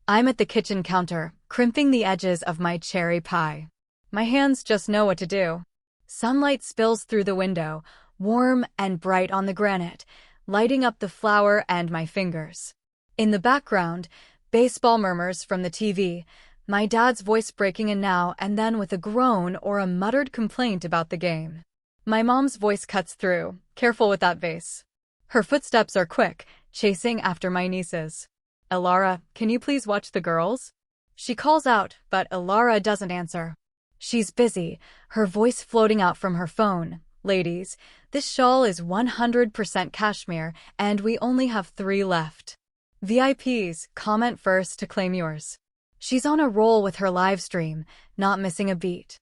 I'm at the kitchen counter, crimping the edges of my cherry pie. My hands just know what to do. Sunlight spills through the window, warm and bright on the granite, lighting up the flour and my fingers. In the background, baseball murmurs from the TV, my dad's voice breaking in now and then with a groan or a muttered complaint about the game. My mom's voice cuts through, "Careful with that vase." Her footsteps are quick, chasing after my nieces. "Elara, can you please watch the girls?" She calls out, but Elara doesn't answer. She's busy, her voice floating out from her phone. "Ladies, this shawl is 100% cashmere, and we only have 3 left. VIPs, comment first to claim yours." She's on a roll with her live stream, not missing a beat.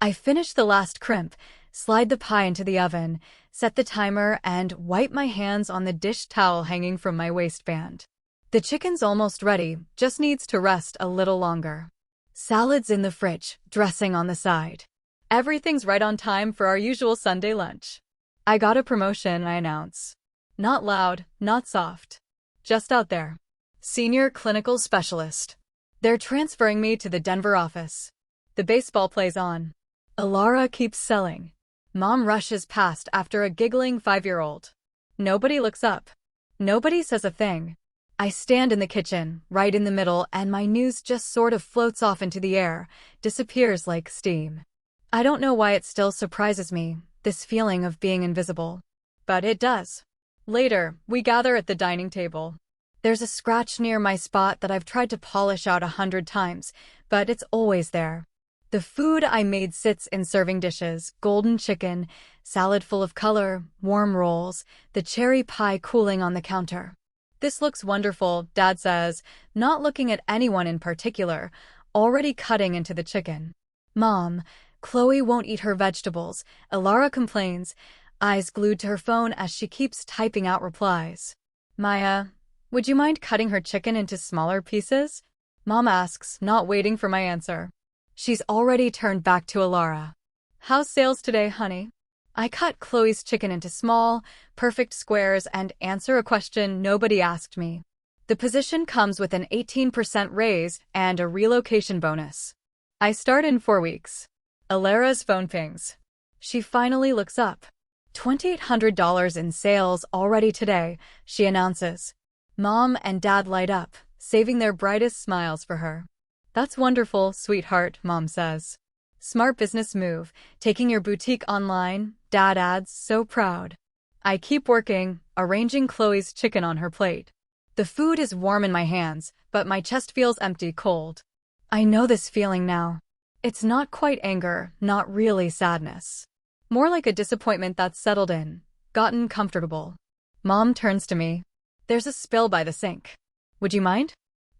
I finish the last crimp, slide the pie into the oven, set the timer, and wipe my hands on the dish towel hanging from my waistband. The chicken's almost ready, just needs to rest a little longer. Salad's in the fridge, dressing on the side. Everything's right on time for our usual Sunday lunch. "I got a promotion," I announce. Not loud, not soft. Just out there. Senior clinical specialist. They're transferring me to the Denver office. The baseball plays on. Elara keeps selling. Mom rushes past after a giggling 5-year-old. Nobody looks up. Nobody says a thing. I stand in the kitchen, right in the middle, and my news just sort of floats off into the air, disappears like steam. I don't know why it still surprises me, this feeling of being invisible. But it does. Later, we gather at the dining table. There's a scratch near my spot that I've tried to polish out 100 times, but it's always there. The food I made sits in serving dishes: golden chicken, salad full of color, warm rolls, the cherry pie cooling on the counter. "This looks wonderful," Dad says, not looking at anyone in particular, already cutting into the chicken. "Mom, Chloe won't eat her vegetables," Elara complains, eyes glued to her phone as she keeps typing out replies. "Maya, would you mind cutting her chicken into smaller pieces?" Mom asks, not waiting for my answer. She's already turned back to Elara. "How's sales today, honey?" I cut Chloe's chicken into small, perfect squares and answer a question nobody asked me. The position comes with an 18% raise and a relocation bonus. I start in 4 weeks. Elara's phone pings. She finally looks up. $2,800 in sales already today, she announces. Mom and Dad light up, saving their brightest smiles for her. "That's wonderful, sweetheart," Mom says. "Smart business move, taking your boutique online," Dad adds, so proud. I keep working, arranging Chloe's chicken on her plate. The food is warm in my hands, but my chest feels empty, cold. I know this feeling now. It's not quite anger, not really sadness. More like a disappointment that's settled in, gotten comfortable. Mom turns to me. "There's a spill by the sink. Would you mind?"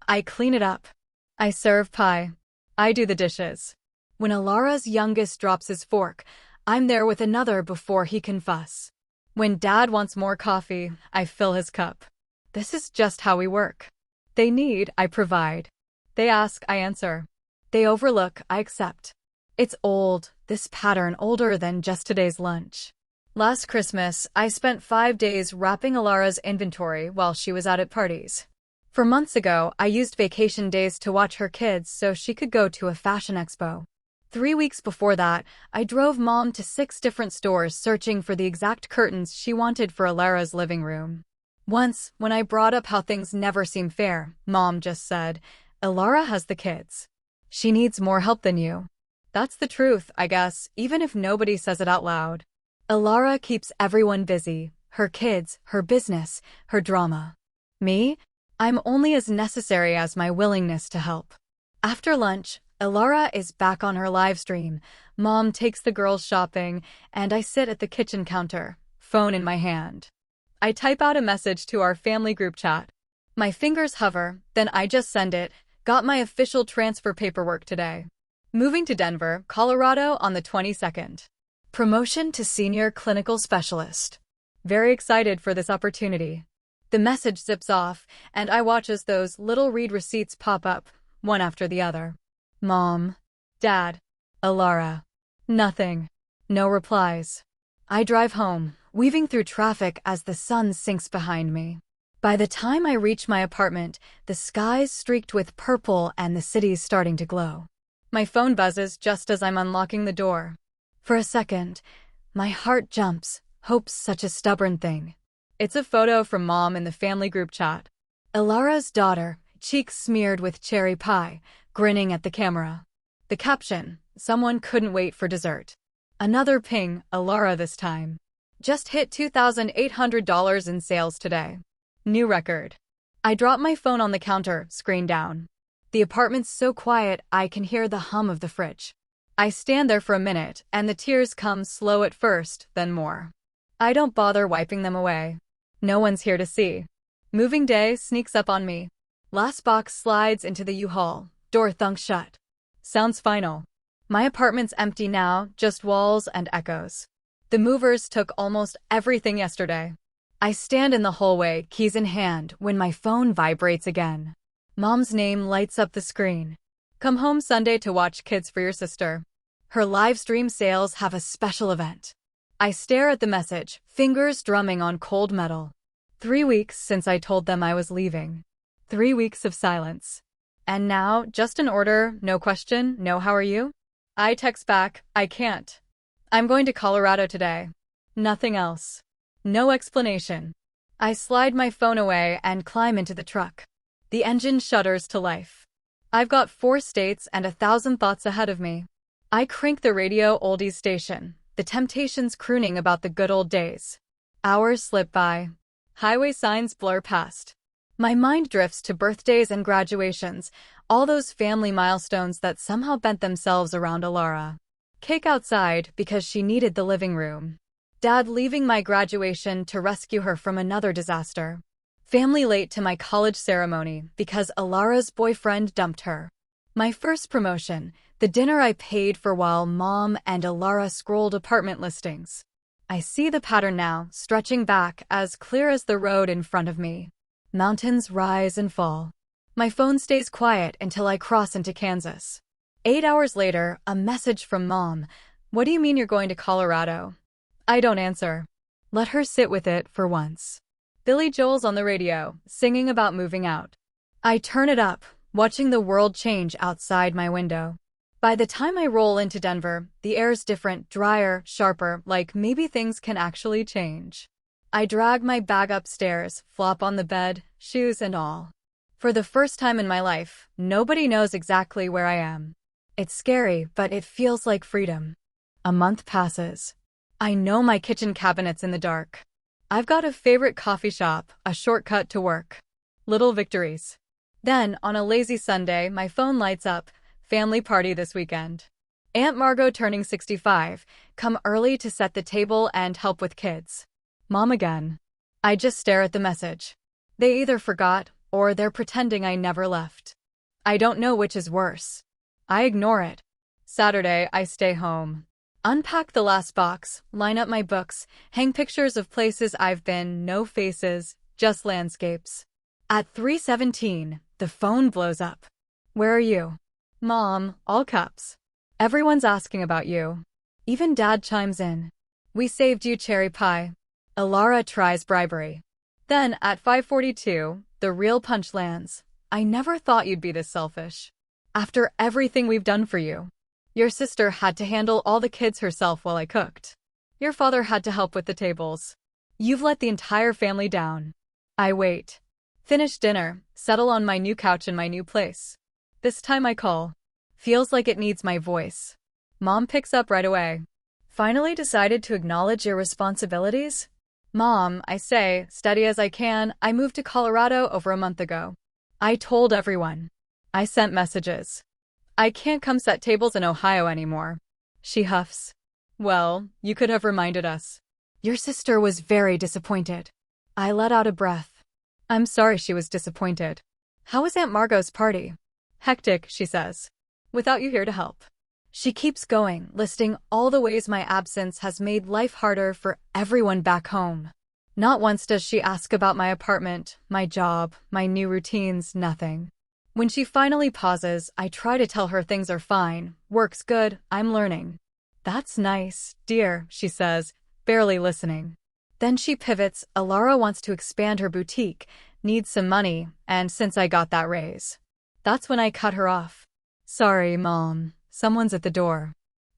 I clean it up. I serve pie. I do the dishes. When Elara's youngest drops his fork, I'm there with another before he can fuss. When Dad wants more coffee, I fill his cup. This is just how we work. They need, I provide. They ask, I answer. They overlook, I accept. It's old, this pattern, older than just today's lunch. Last Christmas, I spent 5 days wrapping Elara's inventory while she was out at parties. For months ago, I used vacation days to watch her kids so she could go to a fashion expo. 3 weeks before that, I drove Mom to 6 different stores searching for the exact curtains she wanted for Elara's living room. Once, when I brought up how things never seem fair, Mom just said, "Elara has the kids. She needs more help than you." That's the truth, I guess, even if nobody says it out loud. Elara keeps everyone busy, her kids, her business, her drama. Me? I'm only as necessary as my willingness to help. After lunch, Elara is back on her live stream. Mom takes the girls shopping, and I sit at the kitchen counter, phone in my hand. I type out a message to our family group chat. My fingers hover, then I just send it. Got my official transfer paperwork today. Moving to Denver, Colorado on the 22nd. Promotion to senior clinical specialist. Very excited for this opportunity. The message zips off, and I watch as those little read receipts pop up, one after the other. Mom. Dad. Elara. Nothing. No replies. I drive home, weaving through traffic as the sun sinks behind me. By the time I reach my apartment, the sky's streaked with purple and the city's starting to glow. My phone buzzes just as I'm unlocking the door. For a second, my heart jumps. Hope's such a stubborn thing. It's a photo from Mom in the family group chat. Ilara's daughter, cheeks smeared with cherry pie, grinning at the camera. The caption, someone couldn't wait for dessert. Another ping, Ilara this time. Just hit $2,800 in sales today. New record. I drop my phone on the counter, screen down. The apartment's so quiet I can hear the hum of the fridge. I stand there for a minute, and the tears come slow at first, then more. I don't bother wiping them away. No one's here to see. Moving day sneaks up on me. Last box slides into the U-Haul. Door thunks shut. Sounds final. My apartment's empty now, just walls and echoes. The movers took almost everything yesterday. I stand in the hallway, keys in hand, when my phone vibrates again. Mom's name lights up the screen. Come home Sunday to watch Kids for Your Sister. Her live stream sales have a special event. I stare at the message, fingers drumming on cold metal. 3 weeks since I told them I was leaving. 3 weeks of silence. And now, just an order, no question, no how are you? I text back, I can't. I'm going to Colorado today. Nothing else. No explanation. I slide my phone away and climb into the truck. The engine shudders to life. I've got 4 states and 1,000 thoughts ahead of me. I crank the radio oldies station, the Temptations crooning about the good old days. Hours slip by. Highway signs blur past. My mind drifts to birthdays and graduations, all those family milestones that somehow bent themselves around Ilara. Cake outside because she needed the living room. Dad leaving my graduation to rescue her from another disaster. Family late to my college ceremony because Ilara's boyfriend dumped her. My first promotion, the dinner I paid for while Mom and Ilara scrolled apartment listings. I see the pattern now, stretching back as clear as the road in front of me. Mountains rise and fall. My phone stays quiet until I cross into Kansas. 8 hours later, a message from Mom. What do you mean you're going to Colorado? I don't answer. Let her sit with it for once. Billy Joel's on the radio, singing about moving out. I turn it up, watching the world change outside my window. By the time I roll into Denver, the air's different, drier, sharper, like maybe things can actually change. I drag my bag upstairs, flop on the bed, shoes and all. For the first time in my life, nobody knows exactly where I am. It's scary, but it feels like freedom. A month passes. I know my kitchen cabinet's in the dark. I've got a favorite coffee shop, a shortcut to work. Little victories. Then, on a lazy Sunday, my phone lights up. Family party this weekend. Aunt Margot turning 65, come early to set the table and help with kids. Mom again. I just stare at the message. They either forgot, or they're pretending I never left. I don't know which is worse. I ignore it. Saturday, I stay home. Unpack the last box, line up my books, hang pictures of places I've been, no faces, just landscapes. At 3:17, the phone blows up. Where are you? Mom, all caps. Everyone's asking about you. Even Dad chimes in. We saved you cherry pie. Ilara tries bribery. Then, at 5:42, the real punch lands. I never thought you'd be this selfish. After everything we've done for you. Your sister had to handle all the kids herself while I cooked. Your father had to help with the tables. You've let the entire family down. I wait. Finish dinner, settle on my new couch in my new place. This time I call. Feels like it needs my voice. Mom picks up right away. Finally decided to acknowledge your responsibilities? Mom, I say, steady as I can, I moved to Colorado over a month ago. I told everyone. I sent messages. I can't come set tables in Ohio anymore. She huffs. Well, you could have reminded us. Your sister was very disappointed. I let out a breath. I'm sorry she was disappointed. How was Aunt Margot's party? Hectic, she says. Without you here to help. She keeps going, listing all the ways my absence has made life harder for everyone back home. Not once does she ask about my apartment, my job, my new routines, nothing. When she finally pauses, I try to tell her things are fine, work's good, I'm learning. That's nice, dear, she says, barely listening. Then she pivots. Ilara wants to expand her boutique, Needs some money, and since I got that raise. That's when I cut her off. Sorry, Mom. Someone's at the door.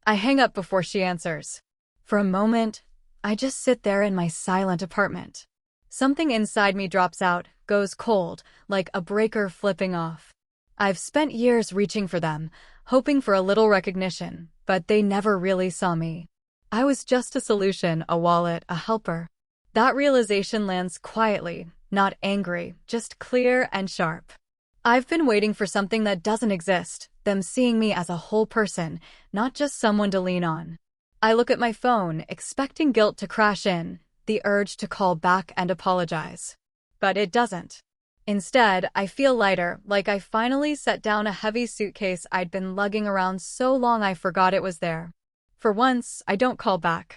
I hang up before she answers. For a moment, I just sit there in my silent apartment. Something inside me drops out, goes cold, like a breaker flipping off. I've spent years reaching for them, hoping for a little recognition, but they never really saw me. I was just a solution, a wallet, a helper. That realization lands quietly, not angry, just clear and sharp. I've been waiting for something that doesn't exist, them seeing me as a whole person, not just someone to lean on. I look at my phone, expecting guilt to crash in, the urge to call back and apologize. But it doesn't. Instead, I feel lighter, like I finally set down a heavy suitcase I'd been lugging around so long I forgot it was there. For once, I don't call back.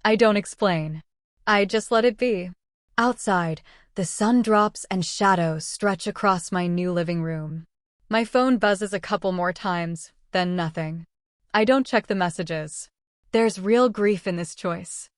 I don't explain. I just let it be. Outside, the sun drops and shadows stretch across my new living room. My phone buzzes a couple more times, then nothing. I don't check the messages. There's real grief in this choice.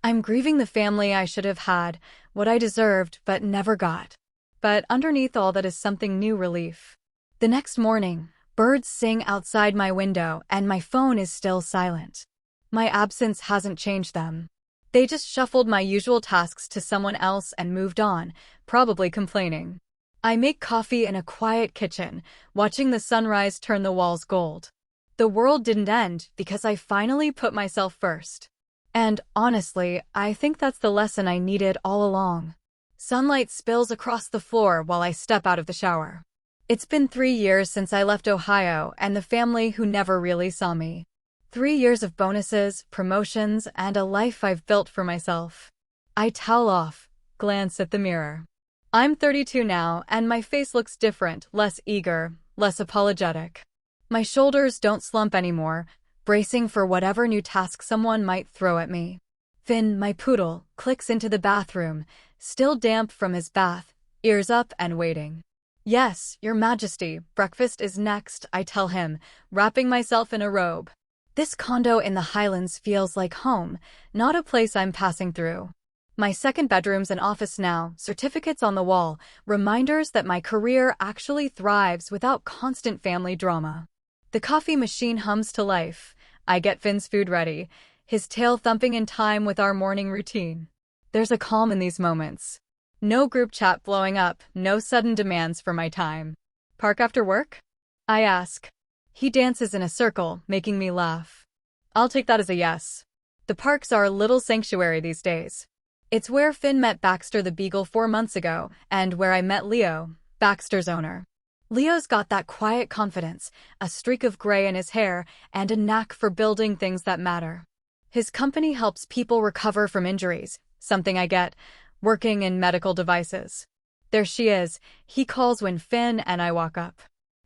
I'm grieving the family I should have had, what I deserved but never got. But underneath all that is something new: relief. The next morning, birds sing outside my window and my phone is still silent. My absence hasn't changed them. They just shuffled my usual tasks to someone else and moved on, probably complaining. I make coffee in a quiet kitchen, watching the sunrise turn the walls gold. The world didn't end because I finally put myself first. And honestly, I think that's the lesson I needed all along. Sunlight spills across the floor while I step out of the shower. It's been 3 years since I left Ohio and the family who never really saw me. 3 years of bonuses, promotions, and a life I've built for myself. I towel off, glance at the mirror. I'm 32 now, and my face looks different, less eager, less apologetic. My shoulders don't slump anymore, bracing for whatever new task someone might throw at me. Finn, my poodle, clicks into the bathroom, still damp from his bath, ears up and waiting. Yes, Your Majesty, breakfast is next, I tell him, wrapping myself in a robe. This condo in the Highlands feels like home, not a place I'm passing through. My second bedroom's an office now, certificates on the wall, reminders that my career actually thrives without constant family drama. The coffee machine hums to life. I get Finn's food ready, his tail thumping in time with our morning routine. There's a calm in these moments. No group chat blowing up, no sudden demands for my time. Park after work? I ask. He dances in a circle, making me laugh. I'll take that as a yes. The parks are a little sanctuary these days. It's where Finn met Baxter the Beagle 4 months ago, and where I met Leo, Baxter's owner. Leo's got that quiet confidence, a streak of gray in his hair, and a knack for building things that matter. His company helps people recover from injuries, something I get, working in medical devices. There she is, he calls when Finn and I walk up.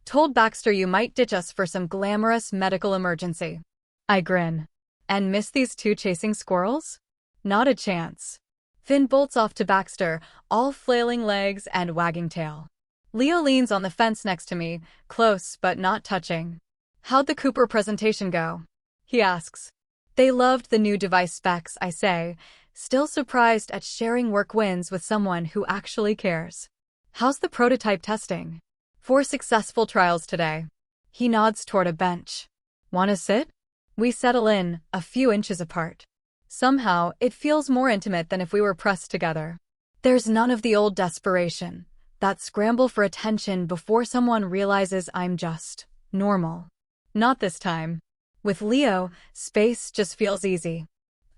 Told Baxter you might ditch us for some glamorous medical emergency. I grin. And miss these two chasing squirrels? Not a chance. Finn bolts off to Baxter, all flailing legs and wagging tail. Leo leans on the fence next to me, close but not touching. How'd the Cooper presentation go? He asks. They loved the new device specs, I say, still surprised at sharing work wins with someone who actually cares. How's the prototype testing? 4 successful trials today. He nods toward a bench. Wanna sit? We settle in, a few inches apart. Somehow, it feels more intimate than if we were pressed together. There's none of the old desperation, that scramble for attention before someone realizes I'm just normal. Not this time. With Leo, space just feels easy.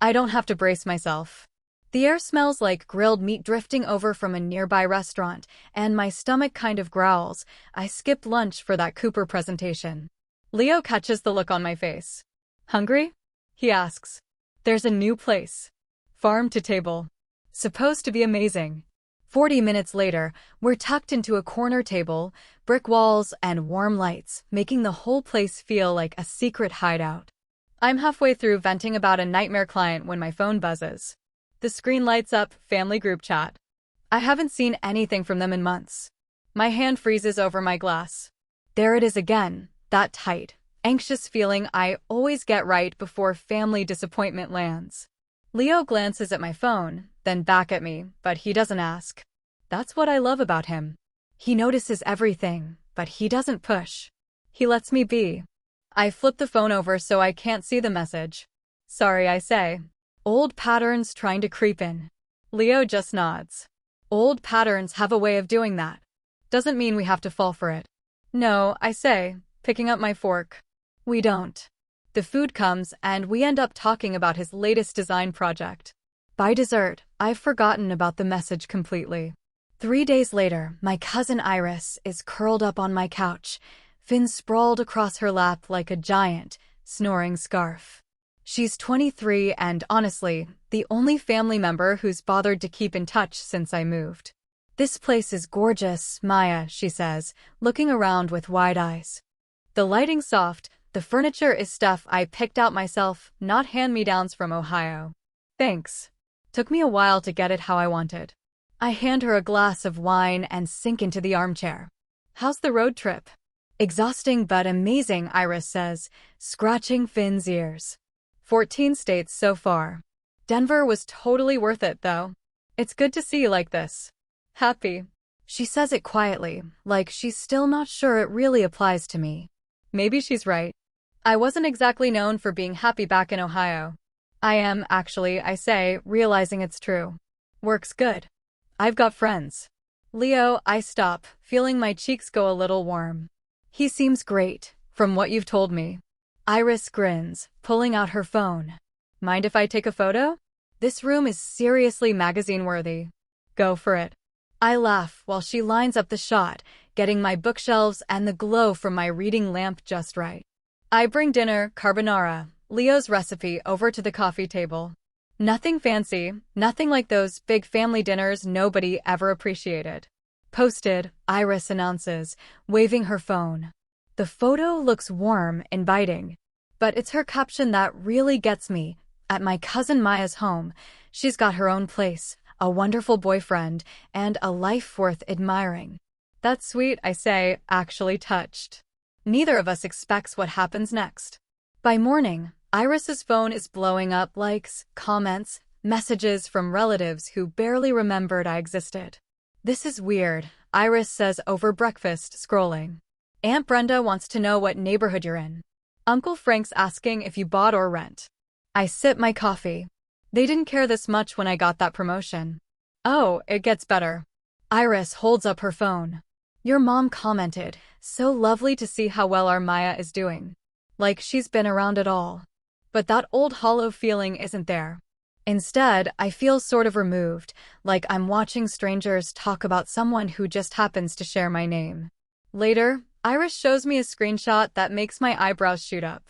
I don't have to brace myself. The air smells like grilled meat drifting over from a nearby restaurant, and my stomach kind of growls. I skipped lunch for that Cooper presentation. Leo catches the look on my face. Hungry? He asks. There's a new place. Farm to table. Supposed to be amazing. 40 minutes later, we're tucked into a corner table, brick walls and warm lights, making the whole place feel like a secret hideout. I'm halfway through venting about a nightmare client when my phone buzzes. The screen lights up, family group chat. I haven't seen anything from them in months. My hand freezes over my glass. There it is again, that tight, anxious feeling I always get right before family disappointment lands. Leo glances at my phone, then back at me, but he doesn't ask. That's what I love about him. He notices everything, but he doesn't push. He lets me be. I flip the phone over so I can't see the message. Sorry, I say. Old patterns trying to creep in. Leo just nods. Old patterns have a way of doing that. Doesn't mean we have to fall for it. No, I say, picking up my fork. We don't. The food comes, and we end up talking about his latest design project. By dessert, I've forgotten about the message completely. 3 days later, my cousin Iris is curled up on my couch, Finn sprawled across her lap like a giant, snoring scarf. She's 23 and, honestly, the only family member who's bothered to keep in touch since I moved. This place is gorgeous, Maya, she says, looking around with wide eyes. The lighting's soft, the furniture is stuff I picked out myself, not hand-me-downs from Ohio. Thanks. Took me a while to get it how I wanted. I hand her a glass of wine and sink into the armchair. How's the road trip? Exhausting but amazing, Iris says, scratching Finn's ears. 14 states so far. Denver was totally worth it, though. It's good to see you like this. Happy. She says it quietly, like she's still not sure it really applies to me. Maybe she's right. I wasn't exactly known for being happy back in Ohio. I am, actually, I say, realizing it's true. Work's good. I've got friends. Leo, I stop, feeling my cheeks go a little warm. He seems great, from what you've told me. Iris grins, pulling out her phone. Mind if I take a photo? This room is seriously magazine-worthy. Go for it. I laugh while she lines up the shot, getting my bookshelves and the glow from my reading lamp just right. I bring dinner, carbonara, Leo's recipe, over to the coffee table. Nothing fancy, nothing like those big family dinners nobody ever appreciated. Posted, Iris announces, waving her phone. The photo looks warm, inviting. But it's her caption that really gets me. At my cousin Maya's home, she's got her own place, a wonderful boyfriend, and a life worth admiring. That's sweet, I say, actually touched. Neither of us expects what happens next. By morning, Iris's phone is blowing up likes, comments, messages from relatives who barely remembered I existed. This is weird, Iris says over breakfast, scrolling. Aunt Brenda wants to know what neighborhood you're in. Uncle Frank's asking if you bought or rent. I sip my coffee. They didn't care this much when I got that promotion. Oh, it gets better. Iris holds up her phone. Your mom commented, so lovely to see how well our Maya is doing. Like she's been around at all. But that old hollow feeling isn't there. Instead, I feel sort of removed, like I'm watching strangers talk about someone who just happens to share my name. Later, Iris shows me a screenshot that makes my eyebrows shoot up.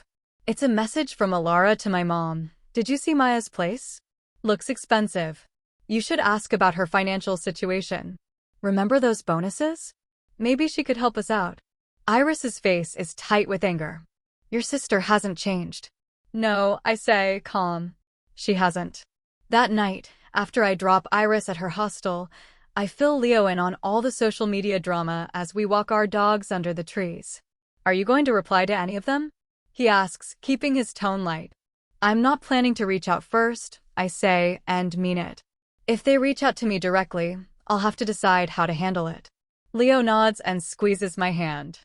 It's a message from Alara to my mom. Did you see Maya's place? Looks expensive. You should ask about her financial situation. Remember those bonuses? Maybe she could help us out. Iris's face is tight with anger. Your sister hasn't changed. No, I say, calm. She hasn't. That night, after I drop Iris at her hostel, I fill Leo in on all the social media drama as we walk our dogs under the trees. Are you going to reply to any of them? He asks, keeping his tone light. I'm not planning to reach out first, I say, and mean it. If they reach out to me directly, I'll have to decide how to handle it. Leo nods and squeezes my hand.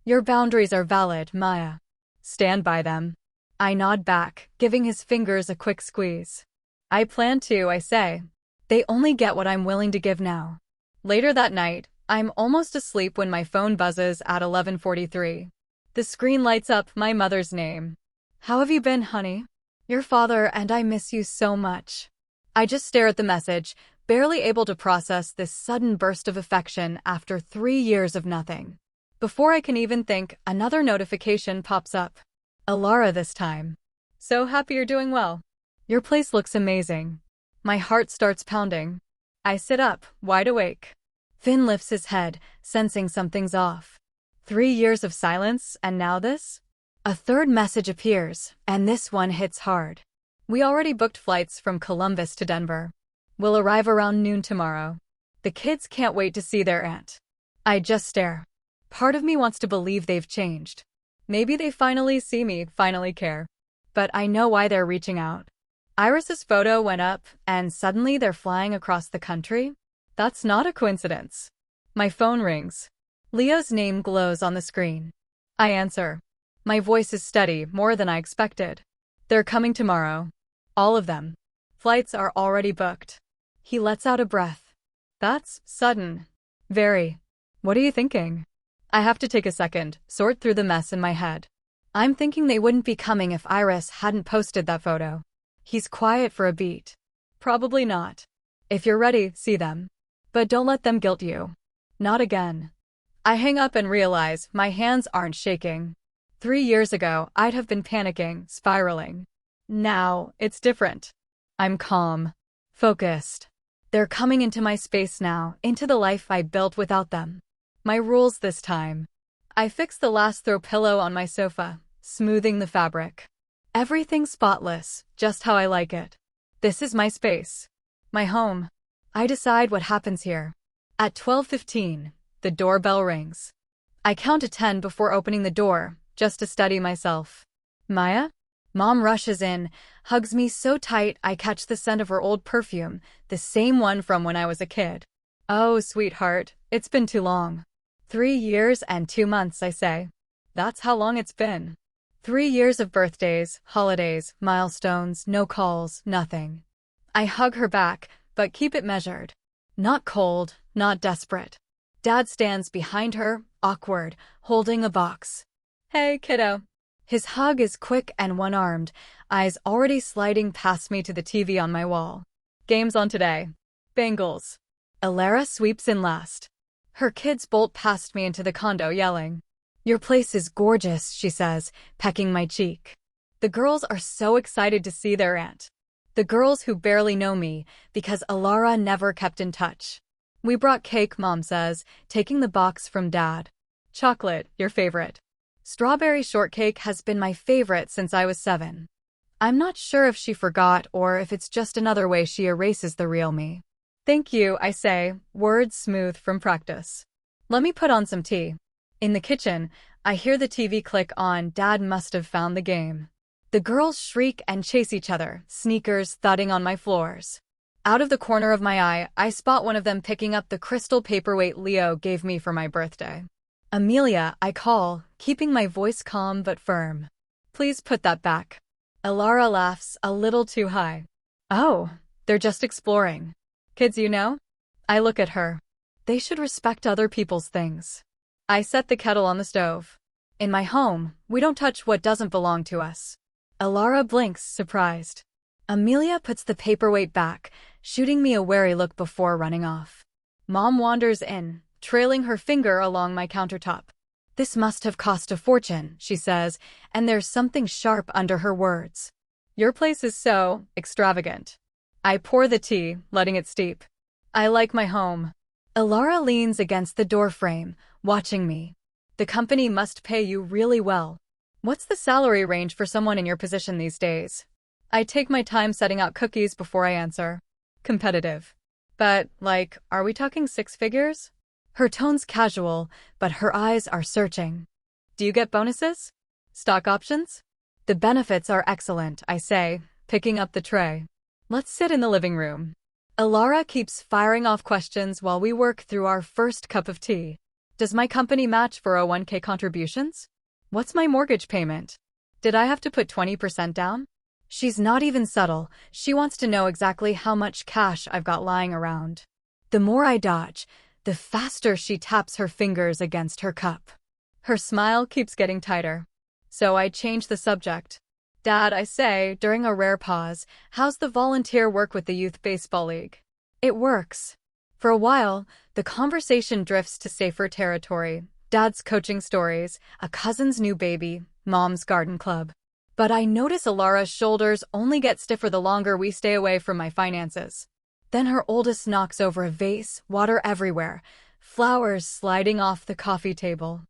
Your boundaries are valid, Maya. Stand by them. I nod back, giving his fingers a quick squeeze. I plan to, I say. They only get what I'm willing to give now. Later that night, I'm almost asleep when my phone buzzes at 11:43. The screen lights up my mother's name. How have you been, honey? Your father and I miss you so much. I just stare at the message, barely able to process this sudden burst of affection after 3 years of nothing. Before I can even think, another notification pops up. Alara this time. So happy you're doing well. Your place looks amazing. My heart starts pounding. I sit up, wide awake. Finn lifts his head, sensing something's off. 3 years of silence, and now this? A third message appears, and this one hits hard. We already booked flights from Columbus to Denver. We'll arrive around noon tomorrow. The kids can't wait to see their aunt. I just stare. Part of me wants to believe they've changed. Maybe they finally see me, finally care. But I know why they're reaching out. Iris's photo went up, and suddenly they're flying across the country. That's not a coincidence. My phone rings. Leo's name glows on the screen. I answer. My voice is steady, more than I expected. They're coming tomorrow. All of them. Flights are already booked. He lets out a breath. That's sudden. Very. What are you thinking? I have to take a second, sort through the mess in my head. I'm thinking they wouldn't be coming if Iris hadn't posted that photo. He's quiet for a beat. Probably not. If you're ready, see them. But don't let them guilt you. Not again. I hang up and realize my hands aren't shaking. 3 years ago, I'd have been panicking, spiraling. Now, it's different. I'm calm. Focused. They're coming into my space now, into the life I built without them. My rules this time. I fix the last throw pillow on my sofa, smoothing the fabric. Everything spotless, just how I like it. This is my space. My home. I decide what happens here. At 12:15, the doorbell rings. I count to 10 before opening the door, just to steady myself. Maya? Mom rushes in, hugs me so tight I catch the scent of her old perfume, the same one from when I was a kid. Oh, sweetheart, it's been too long. 3 years and 2 months, I say. That's how long it's been. 3 years of birthdays, holidays, milestones, no calls, nothing. I hug her back, but keep it measured. Not cold, not desperate. Dad stands behind her, awkward, holding a box. Hey, kiddo. His hug is quick and one-armed, eyes already sliding past me to the TV on my wall. Games on today. Bengals. Alara sweeps in last. Her kids bolt past me into the condo yelling. Your place is gorgeous, she says, pecking my cheek. The girls are so excited to see their aunt. The girls who barely know me, because Alara never kept in touch. We brought cake, Mom says, taking the box from Dad. Chocolate, your favorite. Strawberry shortcake has been my favorite since I was 7. I'm not sure if she forgot or if it's just another way she erases the real me. Thank you, I say, words smooth from practice. Let me put on some tea. In the kitchen, I hear the TV click on. Dad must have found the game. The girls shriek and chase each other, sneakers thudding on my floors. Out of the corner of my eye, I spot one of them picking up the crystal paperweight Leo gave me for my birthday. Amelia, I call, keeping my voice calm but firm. Please put that back. Alara laughs a little too high. Oh, they're just exploring. Kids, you know? I look at her. They should respect other people's things. I set the kettle on the stove. In my home, we don't touch what doesn't belong to us. Alara blinks, surprised. Amelia puts the paperweight back, shooting me a wary look before running off. Mom wanders in, trailing her finger along my countertop. This must have cost a fortune, she says, and there's something sharp under her words. Your place is so extravagant. I pour the tea, letting it steep. I like my home. Alara leans against the doorframe, watching me. The company must pay you really well. What's the salary range for someone in your position these days? I take my time setting out cookies before I answer. Competitive. But, are we talking 6 figures? Her tone's casual, but her eyes are searching. Do you get bonuses? Stock options? The benefits are excellent, I say, picking up the tray. Let's sit in the living room. Alara keeps firing off questions while we work through our first cup of tea. Does my company match 401k contributions? What's my mortgage payment? Did I have to put 20% down? She's not even subtle. She wants to know exactly how much cash I've got lying around. The more I dodge, the faster she taps her fingers against her cup. Her smile keeps getting tighter. So I change the subject. Dad, I say, during a rare pause, how's the volunteer work with the Youth Baseball League? It works. For a while, the conversation drifts to safer territory. Dad's coaching stories, a cousin's new baby, Mom's garden club. But I notice Alara's shoulders only get stiffer the longer we stay away from my finances. Then her oldest knocks over a vase, water everywhere, flowers sliding off the coffee table.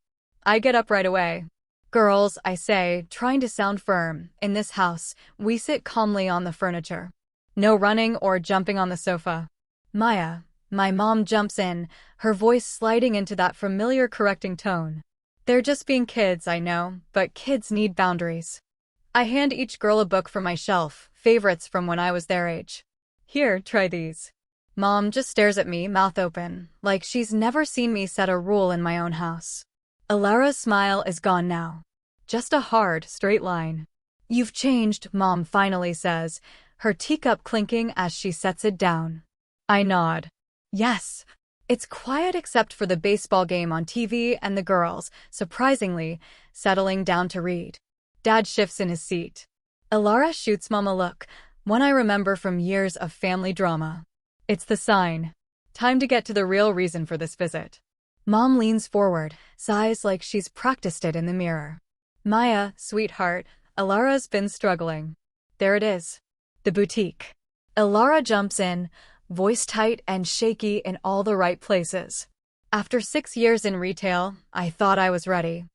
I get up right away. Girls, I say, trying to sound firm, in this house, we sit calmly on the furniture. No running or jumping on the sofa. Maya, my mom jumps in, her voice sliding into that familiar correcting tone. They're just being kids, I know, but kids need boundaries. I hand each girl a book from my shelf, favorites from when I was their age. Here, try these. Mom just stares at me, mouth open, like she's never seen me set a rule in my own house. Alara's smile is gone now. Just a hard, straight line. You've changed, Mom finally says, her teacup clinking as she sets it down. I nod. Yes. It's quiet except for the baseball game on TV and the girls, surprisingly, settling down to read. Dad shifts in his seat. Alara shoots Mom a look, one I remember from years of family drama. It's the sign. Time to get to the real reason for this visit. Mom leans forward, sighs like she's practiced it in the mirror. Maya, sweetheart, Alara's been struggling. There it is. The boutique. Alara jumps in, voice tight and shaky in all the right places. After 6 years in retail, I thought I was ready.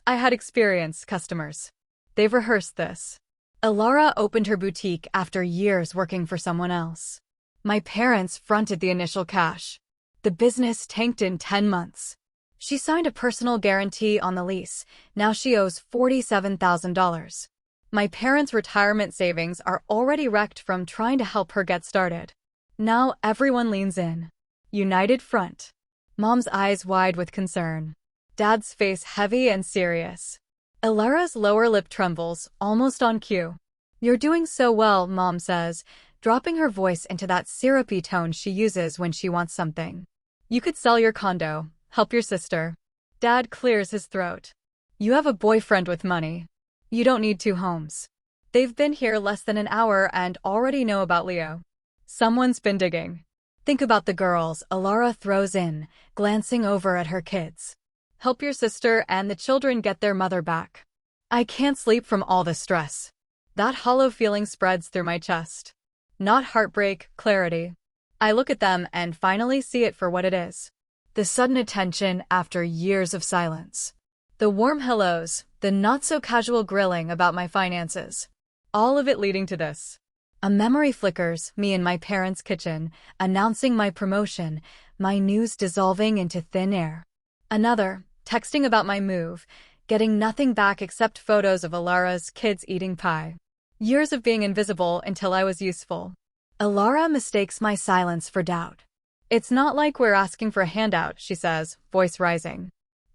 I had experience, customers. They've rehearsed this. Alara opened her boutique after years working for someone else. My parents fronted the initial cash. The business tanked in 10 months. She signed a personal guarantee on the lease. Now she owes $47,000. My parents' retirement savings are already wrecked from trying to help her get started. Now everyone leans in. United front. Mom's eyes wide with concern. Dad's face heavy and serious. Alara's lower lip trembles, almost on cue. You're doing so well, Mom says, dropping her voice into that syrupy tone she uses when she wants something. You could sell your condo, help your sister. Dad clears his throat. You have a boyfriend with money. You don't need 2 homes. They've been here less than an hour and already know about Leo. Someone's been digging. Think about the girls, Alara throws in, glancing over at her kids. Help your sister and the children get their mother back. I can't sleep from all the stress. That hollow feeling spreads through my chest. Not heartbreak, clarity. I look at them and finally see it for what it is. The sudden attention after years of silence. The warm hellos, the not-so-casual grilling about my finances. All of it leading to this. A memory flickers, me in my parents' kitchen, announcing my promotion, my news dissolving into thin air. Another, texting about my move, getting nothing back except photos of Alara's kids eating pie. Years of being invisible until I was useful. Alara mistakes my silence for doubt. It's not like we're asking for a handout, she says, voice rising.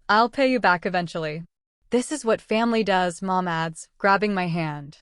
I'll pay you back eventually. This is what family does, Mom adds, grabbing my hand.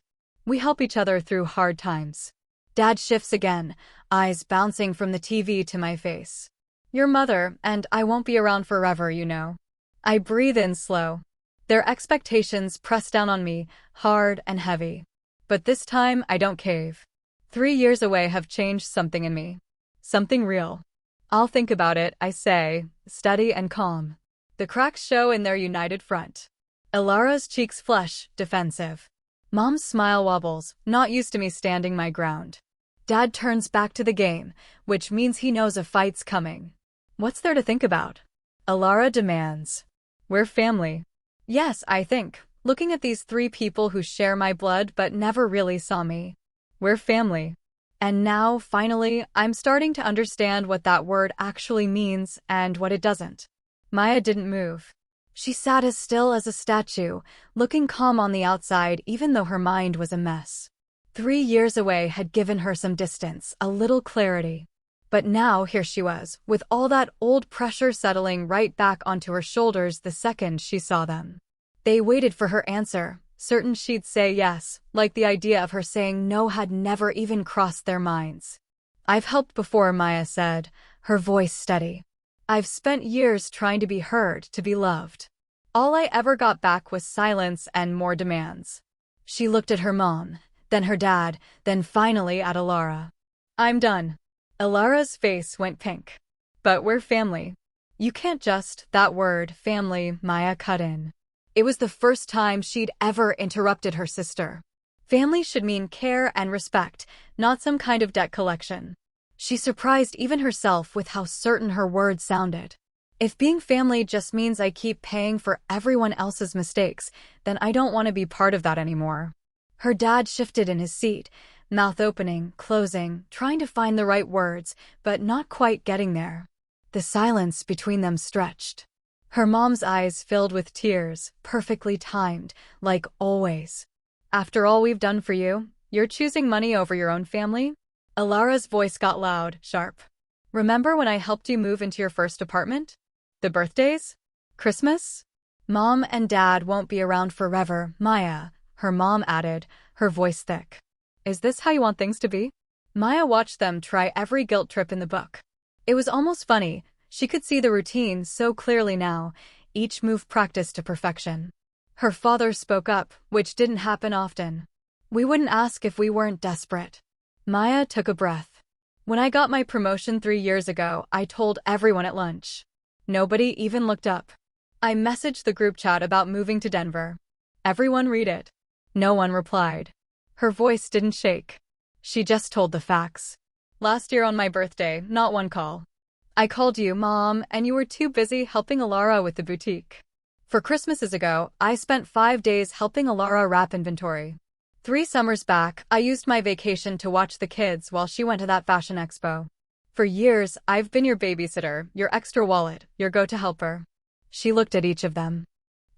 We help each other through hard times. Dad shifts again, eyes bouncing from the TV to my face. Your mother, and I won't be around forever, you know. I breathe in slow. Their expectations press down on me, hard and heavy. But this time, I don't cave. 3 years away have changed something in me. Something real. I'll think about it, I say, steady and calm. The cracks show in their united front. Alara's cheeks flush, defensive. Mom's smile wobbles, not used to me standing my ground. Dad turns back to the game, which means he knows a fight's coming. What's there to think about? Alara demands. We're family. Yes, I think, looking at these 3 people who share my blood but never really saw me. We're family. And now, finally, I'm starting to understand what that word actually means and what it doesn't. Maya didn't move. She sat as still as a statue, looking calm on the outside even though her mind was a mess. 3 years away had given her some distance, a little clarity. But now here she was, with all that old pressure settling right back onto her shoulders the second she saw them. They waited for her answer, certain she'd say yes, like the idea of her saying no had never even crossed their minds. I've helped before, Maya said, her voice steady. I've spent years trying to be heard, to be loved. All I ever got back was silence and more demands. She looked at her mom, then her dad, then finally at Alara. I'm done. Alara's face went pink. But we're family. You can't just, that word, family, Maya cut in. It was the first time she'd ever interrupted her sister. Family should mean care and respect, not some kind of debt collection. She surprised even herself with how certain her words sounded. If being family just means I keep paying for everyone else's mistakes, then I don't want to be part of that anymore. Her dad shifted in his seat, mouth opening, closing, trying to find the right words, but not quite getting there. The silence between them stretched. Her mom's eyes filled with tears, perfectly timed, like always. After all we've done for you, you're choosing money over your own family? Alara's voice got loud, sharp. Remember when I helped you move into your first apartment? The birthdays? Christmas? Mom and Dad won't be around forever, Maya, her mom added, her voice thick. Is this how you want things to be? Maya watched them try every guilt trip in the book. It was almost funny. She could see the routine so clearly now, each move practiced to perfection. Her father spoke up, which didn't happen often. We wouldn't ask if we weren't desperate. Maya took a breath. When I got my promotion 3 years ago, I told everyone at lunch. Nobody even looked up. I messaged the group chat about moving to Denver. Everyone read it. No one replied. Her voice didn't shake. She just told the facts. Last year on my birthday, not one call. I called you, Mom, and you were too busy helping Alara with the boutique. For Christmases ago, I spent 5 days helping Alara wrap inventory. 3 summers back, I used my vacation to watch the kids while she went to that fashion expo. For years, I've been your babysitter, your extra wallet, your go-to helper. She looked at each of them.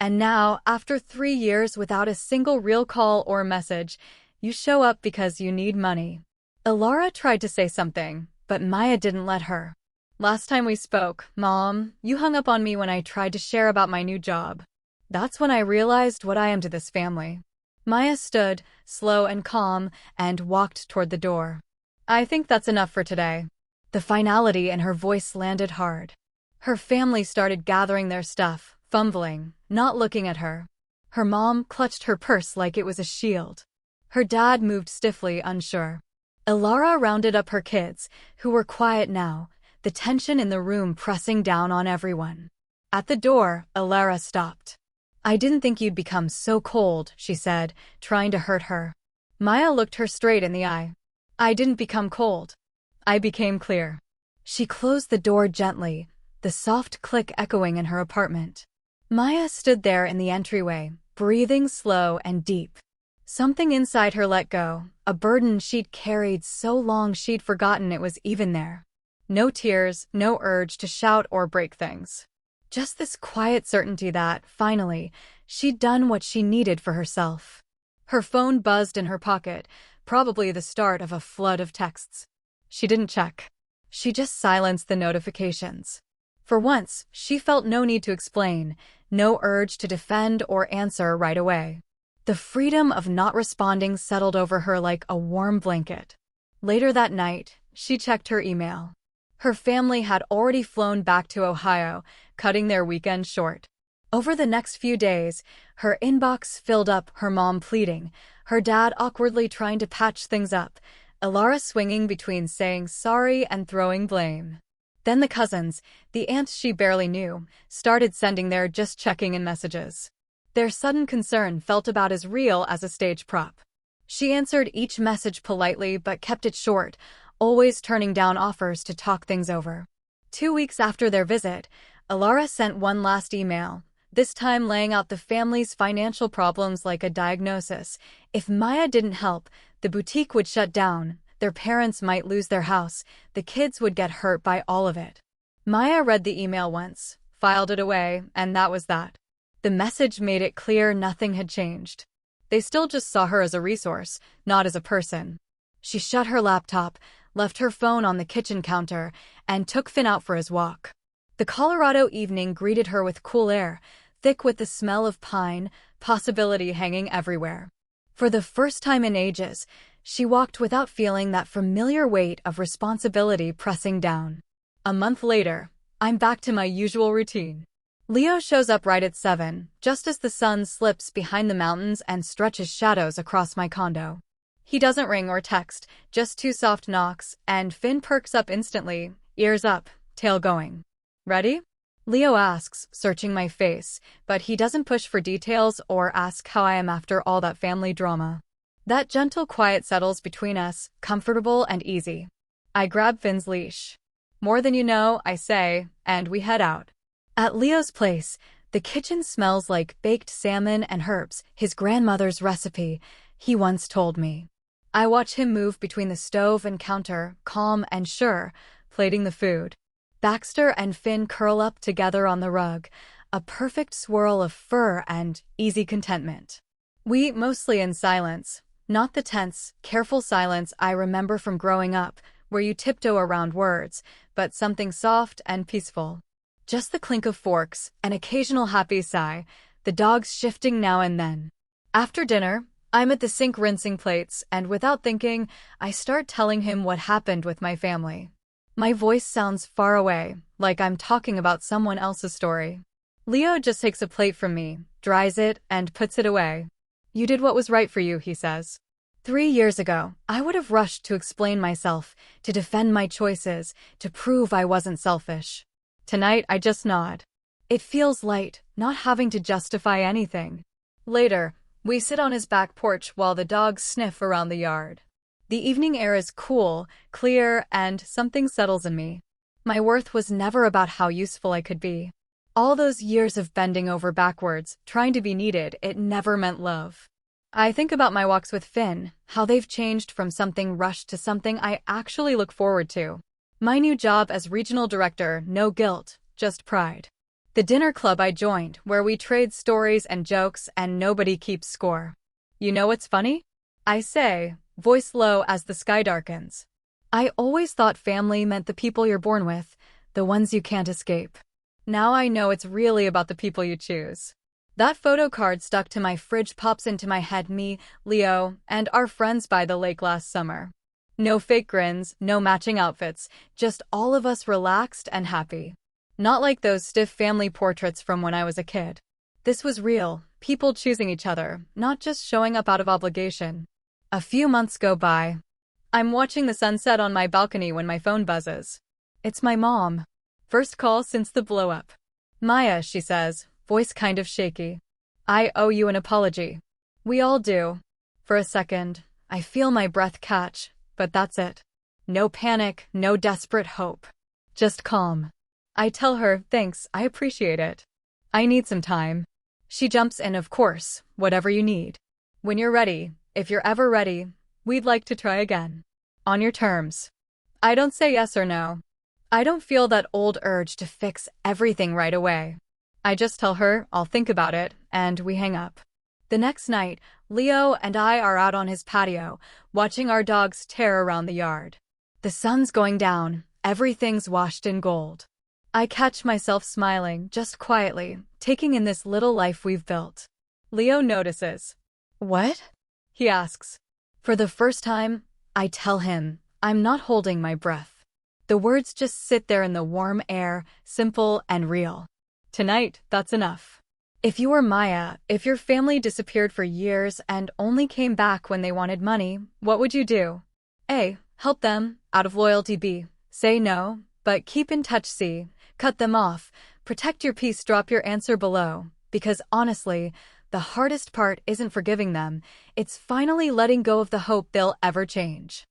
And now, after 3 years without a single real call or message, you show up because you need money. Alara tried to say something, but Maya didn't let her. Last time we spoke, Mom, you hung up on me when I tried to share about my new job. That's when I realized what I am to this family. Maya stood, slow and calm, and walked toward the door. I think that's enough for today. The finality in her voice landed hard. Her family started gathering their stuff, fumbling, not looking at her. Her mom clutched her purse like it was a shield. Her dad moved stiffly, unsure. Alara rounded up her kids, who were quiet now, the tension in the room pressing down on everyone. At the door, Alara stopped. I didn't think you'd become so cold, she said, trying to hurt her. Maya looked her straight in the eye. I didn't become cold. I became clear. She closed the door gently, the soft click echoing in her apartment. Maya stood there in the entryway, breathing slow and deep. Something inside her let go, a burden she'd carried so long she'd forgotten it was even there. No tears, no urge to shout or break things. Just this quiet certainty that, finally, she'd done what she needed for herself. Her phone buzzed in her pocket, probably the start of a flood of texts. She didn't check. She just silenced the notifications. For once, she felt no need to explain, no urge to defend or answer right away. The freedom of not responding settled over her like a warm blanket. Later that night, she checked her email. Her family had already flown back to Ohio, cutting their weekend short. Over the next few days, her inbox filled up, her mom pleading, her dad awkwardly trying to patch things up, Alara swinging between saying sorry and throwing blame. Then the cousins, the aunts she barely knew, started sending their just checking in messages. Their sudden concern felt about as real as a stage prop. She answered each message politely but kept it short, always turning down offers to talk things over. 2 weeks after their visit, Alara sent one last email, this time laying out the family's financial problems like a diagnosis. If Maya didn't help, the boutique would shut down, their parents might lose their house, the kids would get hurt by all of it. Maya read the email once, filed it away, and that was that. The message made it clear nothing had changed. They still just saw her as a resource, not as a person. She shut her laptop, left her phone on the kitchen counter, and took Finn out for his walk. The Colorado evening greeted her with cool air, thick with the smell of pine, possibility hanging everywhere. For the first time in ages, she walked without feeling that familiar weight of responsibility pressing down. A month later, I'm back to my usual routine. Leo shows up right at 7, just as the sun slips behind the mountains and stretches shadows across my condo. He doesn't ring or text, just 2 soft knocks, and Finn perks up instantly, ears up, tail going. Ready? Leo asks, searching my face, but he doesn't push for details or ask how I am after all that family drama. That gentle quiet settles between us, comfortable and easy. I grab Finn's leash. More than you know, I say, and we head out. At Leo's place, the kitchen smells like baked salmon and herbs, his grandmother's recipe, he once told me. I watch him move between the stove and counter, calm and sure, plating the food. Baxter and Finn curl up together on the rug, a perfect swirl of fur and easy contentment. We eat mostly in silence, not the tense, careful silence I remember from growing up, where you tiptoe around words, but something soft and peaceful. Just the clink of forks, an occasional happy sigh, the dogs shifting now and then. After dinner, I'm at the sink rinsing plates, and without thinking, I start telling him what happened with my family. My voice sounds far away, like I'm talking about someone else's story. Leo just takes a plate from me, dries it, and puts it away. "You did what was right for you," he says. 3 years ago, I would have rushed to explain myself, to defend my choices, to prove I wasn't selfish. Tonight, I just nod. It feels light, not having to justify anything. Later, we sit on his back porch while the dogs sniff around the yard. The evening air is cool, clear, and something settles in me. My worth was never about how useful I could be. All those years of bending over backwards, trying to be needed, it never meant love. I think about my walks with Finn, how they've changed from something rushed to something I actually look forward to. My new job as regional director, no guilt, just pride. The dinner club I joined, where we trade stories and jokes and nobody keeps score. "You know what's funny?" I say, voice low as the sky darkens. "I always thought family meant the people you're born with, the ones you can't escape. Now I know it's really about the people you choose." That photo card stuck to my fridge pops into my head, me, Leo, and our friends by the lake last summer. No fake grins, no matching outfits, just all of us relaxed and happy. Not like those stiff family portraits from when I was a kid. This was real, people choosing each other, not just showing up out of obligation. A few months go by. I'm watching the sunset on my balcony when my phone buzzes. It's my mom. First call since the blow-up. "Maya," she says, voice kind of shaky. "I owe you an apology." We all do. For a second, I feel my breath catch, but that's it. No panic, no desperate hope. Just calm. I tell her, "Thanks, I appreciate it. I need some time." She jumps in, "Of course, whatever you need. When you're ready, if you're ever ready, we'd like to try again. On your terms." I don't say yes or no. I don't feel that old urge to fix everything right away. I just tell her I'll think about it, and we hang up. The next night, Leo and I are out on his patio, watching our dogs tear around the yard. The sun's going down, everything's washed in gold. I catch myself smiling, just quietly, taking in this little life we've built. Leo notices. "What?" he asks. For the first time, I tell him I'm not holding my breath. The words just sit there in the warm air, simple and real. Tonight, that's enough. If you were Maya, if your family disappeared for years and only came back when they wanted money, what would you do? A. Help them, out of loyalty. B. Say no, but keep in touch. C. Cut them off. Protect your peace. Drop your answer below, because honestly, the hardest part isn't forgiving them, it's finally letting go of the hope they'll ever change.